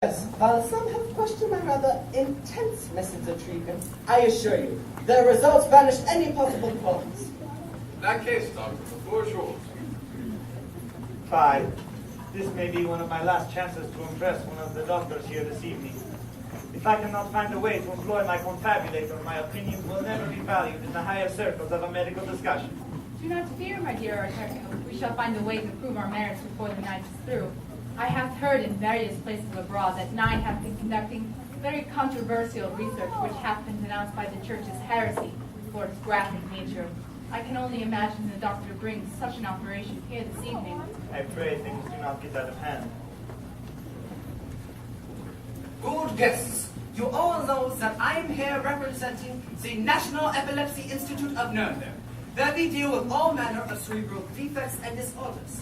Yes, while some have questioned my rather intense methods of treatment, I assure you, their results banish any possible qualms. In that case, Doctor, the floor is yours. Fine. This may be one of my last chances to impress one of the doctors here this evening. If I cannot find a way to employ my confabulator, my opinions will never be valued in the higher circles of a medical discussion. Do not fear, my dear Arturo. We shall find a way to prove our merits before the night is through. I have heard in various places abroad that 9 have been conducting very controversial research which hath been denounced by the Church as heresy for its graphic nature. I can only imagine the doctor brings such an operation here this evening. I pray things do not get out of hand. Good guests, you all know that I am here representing the National Epilepsy Institute of Nuremberg, where we deal with all manner of cerebral defects and disorders.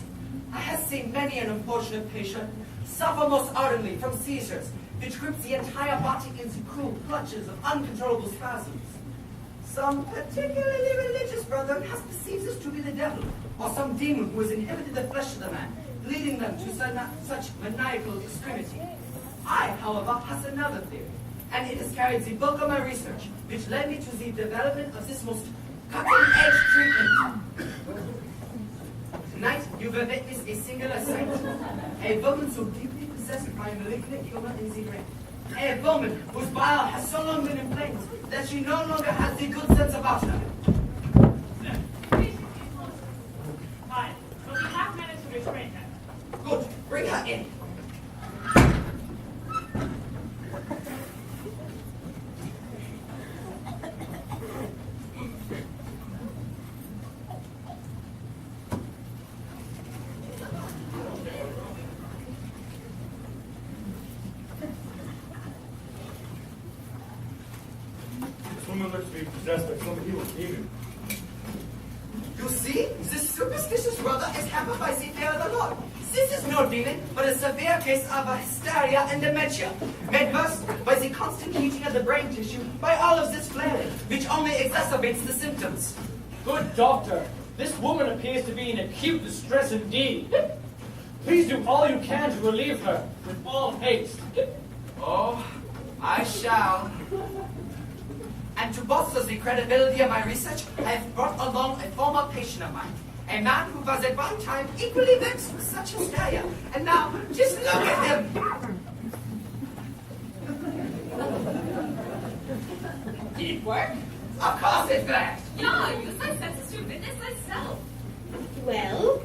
I have seen many an unfortunate patient suffer most ardently from seizures, which grip the entire body in the cruel clutches of uncontrollable spasms. Some particularly religious brethren has perceived this to be the devil, or some demon who has inhibited the flesh of the man, leading them to such maniacal extremity. I, however, has another theory, and it has carried the bulk of my research, which led me to the development of this most cutting-edge treatment. Tonight, you will witness a singular sight. A woman so deeply possessed by malignant humor in the brain. A woman whose bile has so long been inflamed that she no longer has the good sense about her. Fine. But we have managed to restrain her. Good. Bring her in. Someone looks to be possessed by some evil demon. You see, this superstitious brother is hampered by the fear of the Lord. This is no demon, but a severe case of hysteria and dementia, made worse by the constant heating of the brain tissue by all of this flaring, which only exacerbates the symptoms. Good doctor, this woman appears to be in acute distress indeed. Please do all you can to relieve her with all haste. Oh, I shall. And to bolster the credibility of my research, I have brought along a former patient of mine, a man who was at one time equally vexed with such hysteria. And now, just look at him! Did it work? Of course it worked! No, you said that's to witness myself. Well,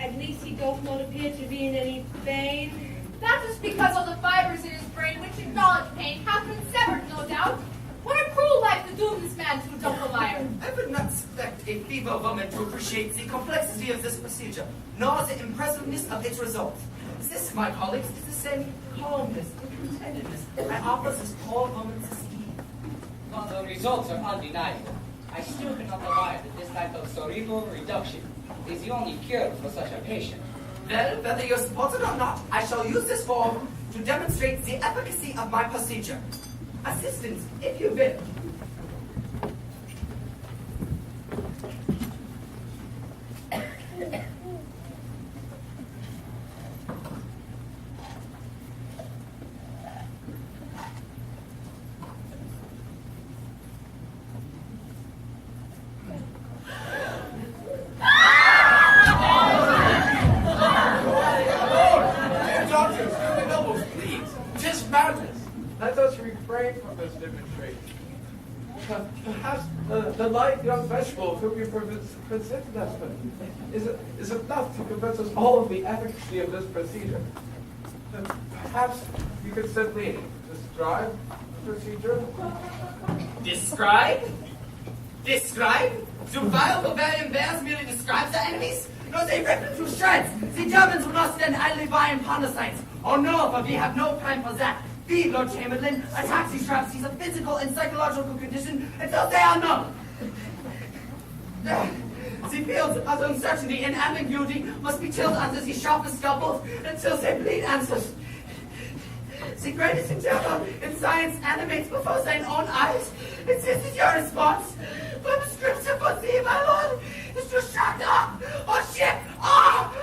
at least he doth not appear to be in any pain. That is because all the fibers in his brain which acknowledge pain have been severed, no doubt. What a cruel life to doom this man to, Dunkelmeyer. I would not expect a feeble woman to appreciate the complexity of this procedure, nor the impressiveness of its results. This, my colleagues, is the same calmness and contentedness I offer this poor woman this evening. While the results are undeniable, I still cannot deny that this type of cerebral reduction is the only cure for such a patient. Well, whether you support it or not, I shall use this form to demonstrate the efficacy of my procedure. Assistance, if you will. Let us refrain from this demonstration. Perhaps the light young vegetable whom you presented us with is enough to convince us all of the efficacy of this procedure. Perhaps you could simply describe the procedure? Describe? Describe? Do vile Bavarian bears merely describe their enemies? No, they rip them to shreds. The Germans will not stand idly by in parasites. Oh no, but we have no time for that. We, Lord Chamberlain, attack these travesties of physical and psychological condition until they are known. The fields of uncertainty and ambiguity must be tilled under the sharpest scalpels until they bleed answers. The greatest endeavor in science animates before thine own eyes. This is your response. The prescription for thee, my lord, is to shut up or ship off.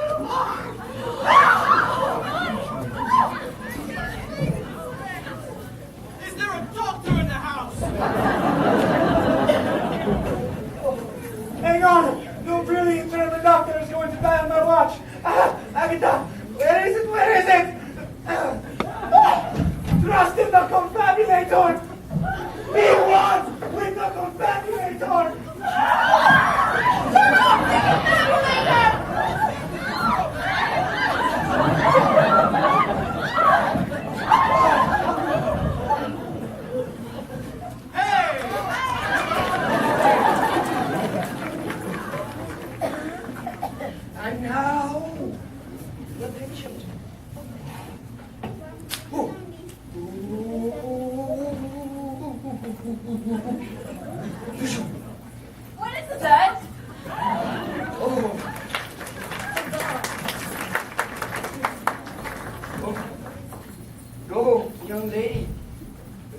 young lady,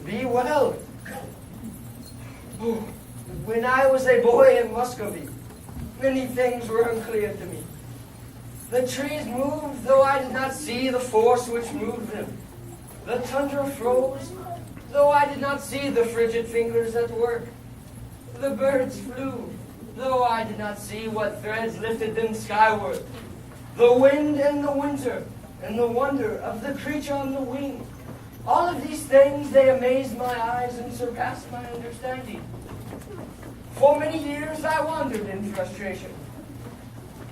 be well. When I was a boy in Muscovy, many things were unclear to me. The trees moved, though I did not see the force which moved them. The tundra froze, though I did not see the frigid fingers at work. The birds flew, though I did not see what threads lifted them skyward. The wind and the winter, and the wonder of the creature on the wing. All of these things, they amazed my eyes and surpassed my understanding. For many years I wandered in frustration.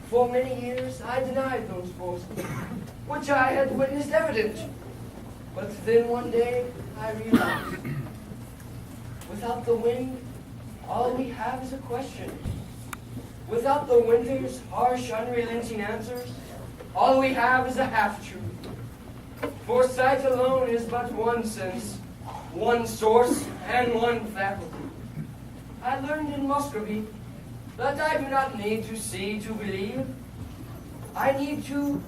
For many years I denied those forces, which I had witnessed evident. But then one day I realized, without the wind, all we have is a question. Without the winter's harsh, unrelenting answers, all we have is a half-truth. For sight alone is but one sense, one source, and one faculty. I learned in Muscovy that I do not need to see to believe. I need to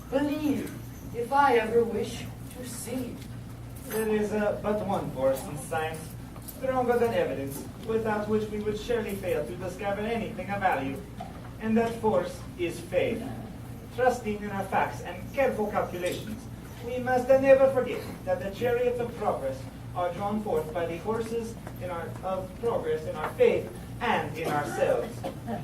believe if I ever wish to see. There is but one force in science, stronger than evidence, without which we would surely fail to discover anything of value. And that force is faith. Trusting in our facts and careful calculations, we must never forget that the chariots of progress are drawn forth by the horses of progress in our faith and in ourselves.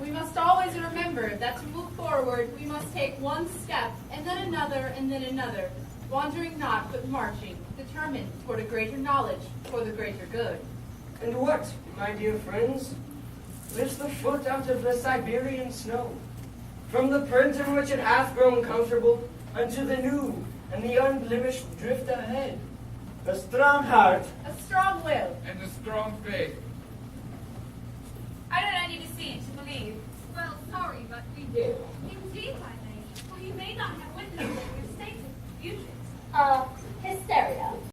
We must always remember that to move forward, we must take one step, and then another, wandering not, but marching, determined toward a greater knowledge, for the greater good. And what, my dear friends, lifts the foot out of the Siberian snow, from the print in which it hath grown comfortable, unto the new and the unblemished drift ahead? A strong heart, a strong will, And a strong faith. I don't need to see to believe. well, sorry, but we do.